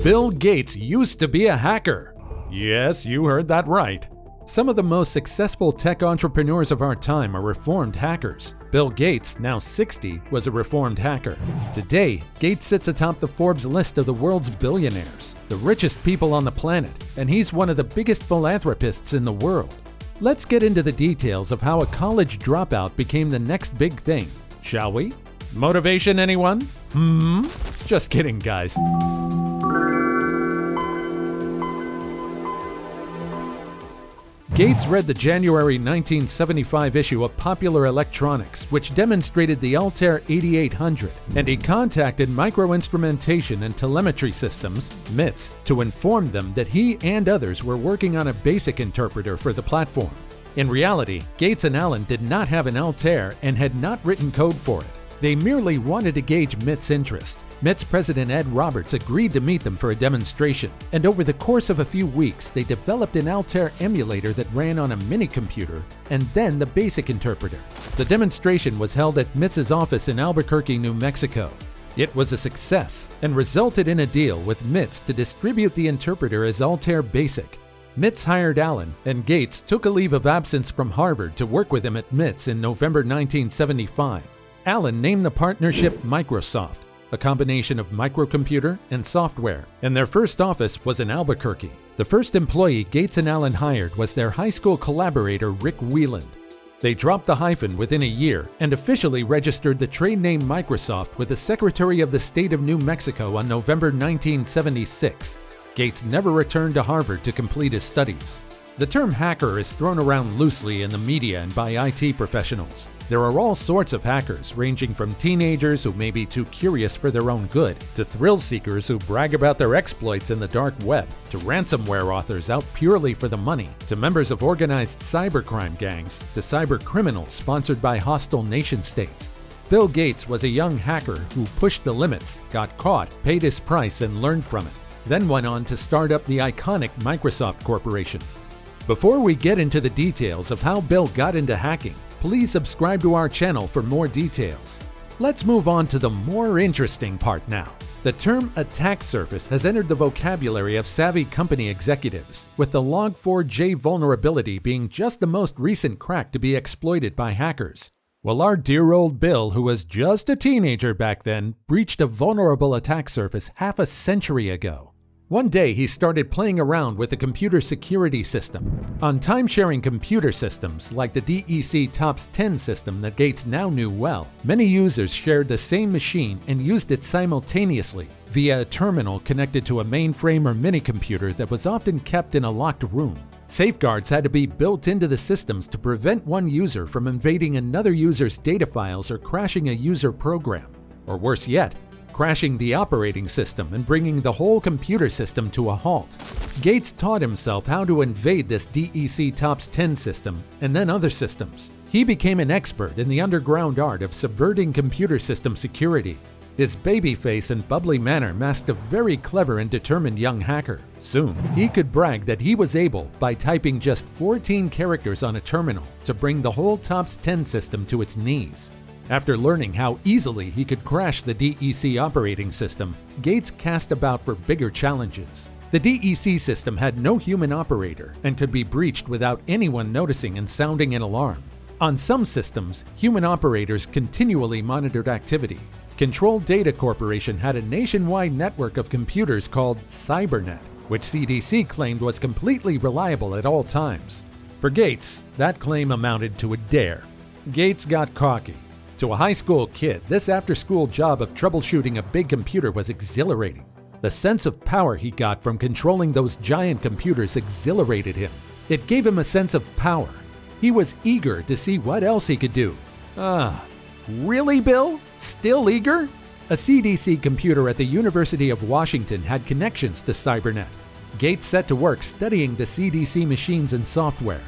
Bill Gates used to be a hacker. Yes, you heard that right. Some of the most successful tech entrepreneurs of our time are reformed hackers. Bill Gates, now 60, was a reformed hacker. Today, Gates sits atop the Forbes list of the world's billionaires, the richest people on the planet, and he's one of the biggest philanthropists in the world. Let's get into the details of how a college dropout became the next big thing, shall we? Motivation, anyone? Just kidding, guys. Gates read the January 1975 issue of Popular Electronics, which demonstrated the Altair 8800, and he contacted Microinstrumentation and Telemetry Systems, MITS, to inform them that he and others were working on a basic interpreter for the platform. In reality, Gates and Allen did not have an Altair and had not written code for it. They merely wanted to gauge MIT's interest. MIT's president Ed Roberts agreed to meet them for a demonstration, and over the course of a few weeks, they developed an Altair emulator that ran on a mini-computer, and then the basic interpreter. The demonstration was held at MIT's office in Albuquerque, New Mexico. It was a success, and resulted in a deal with MIT's to distribute the interpreter as Altair Basic. MIT's hired Allen, and Gates took a leave of absence from Harvard to work with him at MIT's in November 1975. Allen named the partnership Microsoft, a combination of microcomputer and software, and their first office was in Albuquerque. The first employee Gates and Allen hired was their high school collaborator Rick Wieland. They dropped the hyphen within a year and officially registered the trade name Microsoft with the Secretary of the State of New Mexico on November 1976. Gates never returned to Harvard to complete his studies. The term hacker is thrown around loosely in the media and by IT professionals. There are all sorts of hackers, ranging from teenagers who may be too curious for their own good, to thrill seekers who brag about their exploits in the dark web, to ransomware authors out purely for the money, to members of organized cybercrime gangs, to cybercriminals sponsored by hostile nation-states. Bill Gates was a young hacker who pushed the limits, got caught, paid his price, and learned from it, then went on to start up the iconic Microsoft Corporation. Before we get into the details of how Bill got into hacking, please subscribe to our channel for more details. Let's move on to the more interesting part now. The term attack surface has entered the vocabulary of savvy company executives, with the Log4j vulnerability being just the most recent crack to be exploited by hackers. Well, our dear old Bill, who was just a teenager back then, breached a vulnerable attack surface half a century ago. One day, he started playing around with a computer security system. On time-sharing computer systems, like the DEC TOPS 10 system that Gates now knew well, many users shared the same machine and used it simultaneously via a terminal connected to a mainframe or mini-computer that was often kept in a locked room. Safeguards had to be built into the systems to prevent one user from invading another user's data files or crashing a user program. Or worse yet, crashing the operating system and bringing the whole computer system to a halt. Gates taught himself how to invade this DEC TOPS 10 system and then other systems. He became an expert in the underground art of subverting computer system security. His baby face and bubbly manner masked a very clever and determined young hacker. Soon, he could brag that he was able, by typing just 14 characters on a terminal, to bring the whole TOPS 10 system to its knees. After learning how easily he could crash the DEC operating system, Gates cast about for bigger challenges. The DEC system had no human operator and could be breached without anyone noticing and sounding an alarm. On some systems, human operators continually monitored activity. Control Data Corporation had a nationwide network of computers called Cybernet, which CDC claimed was completely reliable at all times. For Gates, that claim amounted to a dare. Gates got cocky. To a high school kid, this after-school job of troubleshooting a big computer was exhilarating. The sense of power he got from controlling those giant computers exhilarated him. It gave him a sense of power. He was eager to see what else he could do. Really, Bill? Still eager? A CDC computer at the University of Washington had connections to Cybernet. Gates set to work studying the CDC machines and software.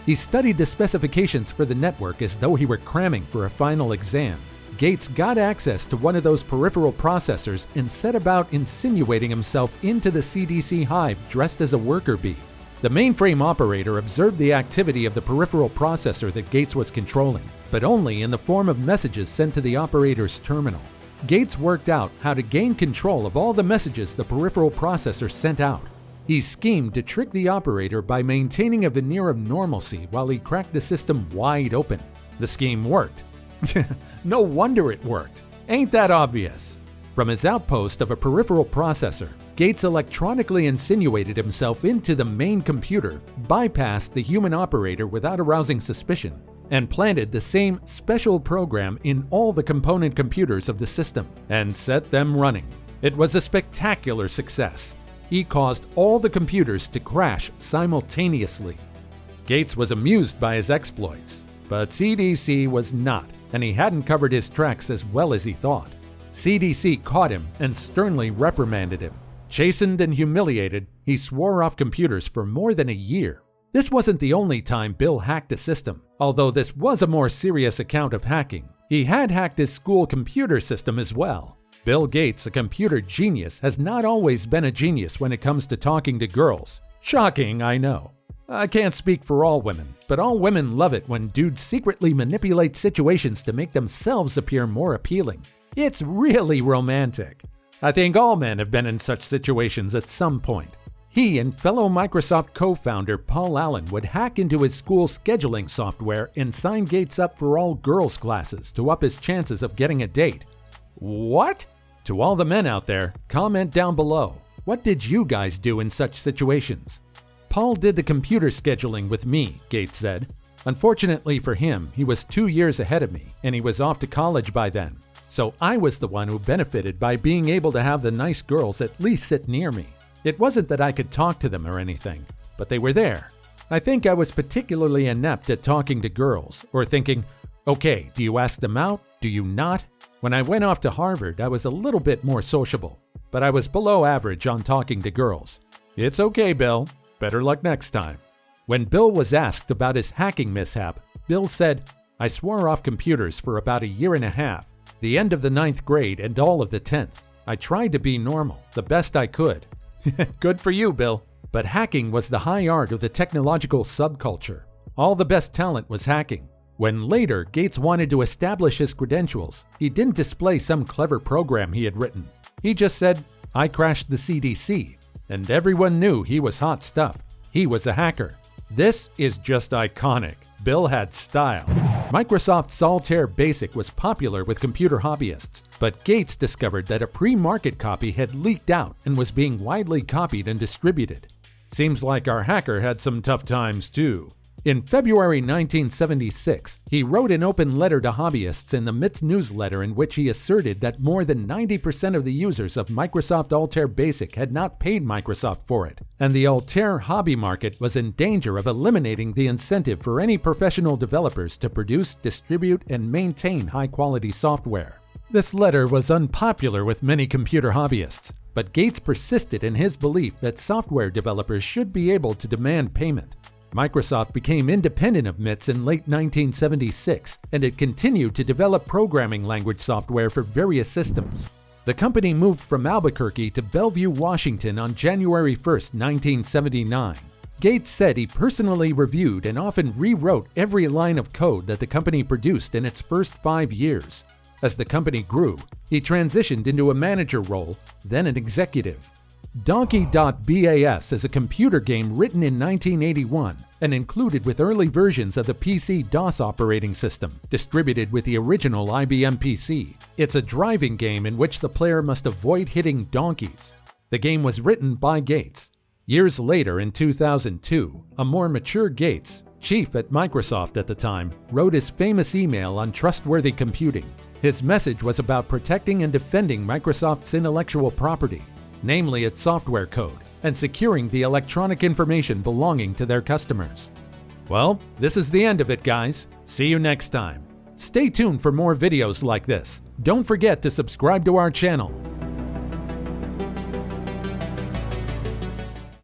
He studied the specifications for the network as though he were cramming for a final exam. Gates got access to one of those peripheral processors and set about insinuating himself into the CDC hive dressed as a worker bee. The mainframe operator observed the activity of the peripheral processor that Gates was controlling, but only in the form of messages sent to the operator's terminal. Gates worked out how to gain control of all the messages the peripheral processor sent out. He schemed to trick the operator by maintaining a veneer of normalcy while he cracked the system wide open. The scheme worked. No wonder it worked. Ain't that obvious? From his outpost of a peripheral processor, Gates electronically insinuated himself into the main computer, bypassed the human operator without arousing suspicion, and planted the same special program in all the component computers of the system, and set them running. It was a spectacular success. He caused all the computers to crash simultaneously. Gates was amused by his exploits, but CDC was not, and he hadn't covered his tracks as well as he thought. CDC caught him and sternly reprimanded him. Chastened and humiliated, he swore off computers for more than a year. This wasn't the only time Bill hacked a system, although this was a more serious account of hacking. He had hacked his school computer system as well. Bill Gates, a computer genius, has not always been a genius when it comes to talking to girls. Shocking, I know. I can't speak for all women, but all women love it when dudes secretly manipulate situations to make themselves appear more appealing. It's really romantic. I think all men have been in such situations at some point. He and fellow Microsoft co-founder Paul Allen would hack into his school scheduling software and sign Gates up for all girls' classes to up his chances of getting a date. What? To all the men out there, comment down below. What did you guys do in such situations? Paul did the computer scheduling with me, Gates said. Unfortunately for him, he was 2 years ahead of me, and he was off to college by then. So I was the one who benefited by being able to have the nice girls at least sit near me. It wasn't that I could talk to them or anything, but they were there. I think I was particularly inept at talking to girls, or thinking, okay, do you ask them out? Do you not? When I went off to Harvard, I was a little bit more sociable, but I was below average on talking to girls. It's okay, Bill. Better luck next time. When Bill was asked about his hacking mishap, Bill said, I swore off computers for about a year and a half. The end of the 9th grade and all of the 10th. I tried to be normal, the best I could. Good for you, Bill. But hacking was the high art of the technological subculture. All the best talent was hacking. When later Gates wanted to establish his credentials, he didn't display some clever program he had written. He just said, I crashed the CDC, and everyone knew he was hot stuff. He was a hacker. This is just iconic. Bill had style. Microsoft's Altair Basic was popular with computer hobbyists, but Gates discovered that a pre-market copy had leaked out and was being widely copied and distributed. Seems like our hacker had some tough times too. In February 1976, he wrote an open letter to hobbyists in the MIT's newsletter in which he asserted that more than 90% of the users of Microsoft Altair Basic had not paid Microsoft for it, and the Altair hobby market was in danger of eliminating the incentive for any professional developers to produce, distribute, and maintain high-quality software. This letter was unpopular with many computer hobbyists, but Gates persisted in his belief that software developers should be able to demand payment. Microsoft became independent of MITs in late 1976, and it continued to develop programming language software for various systems. The company moved from Albuquerque to Bellevue, Washington on January 1, 1979. Gates said he personally reviewed and often rewrote every line of code that the company produced in its first 5 years. As the company grew, he transitioned into a manager role, then an executive. Donkey.bas is a computer game written in 1981 and included with early versions of the PC DOS operating system, distributed with the original IBM PC. It's a driving game in which the player must avoid hitting donkeys. The game was written by Gates. Years later, in 2002, a more mature Gates, chief at Microsoft at the time, wrote his famous email on trustworthy computing. His message was about protecting and defending Microsoft's intellectual property, namely its software code, and securing the electronic information belonging to their customers. Well, this is the end of it, guys. See you next time. Stay tuned for more videos like this. Don't forget to subscribe to our channel.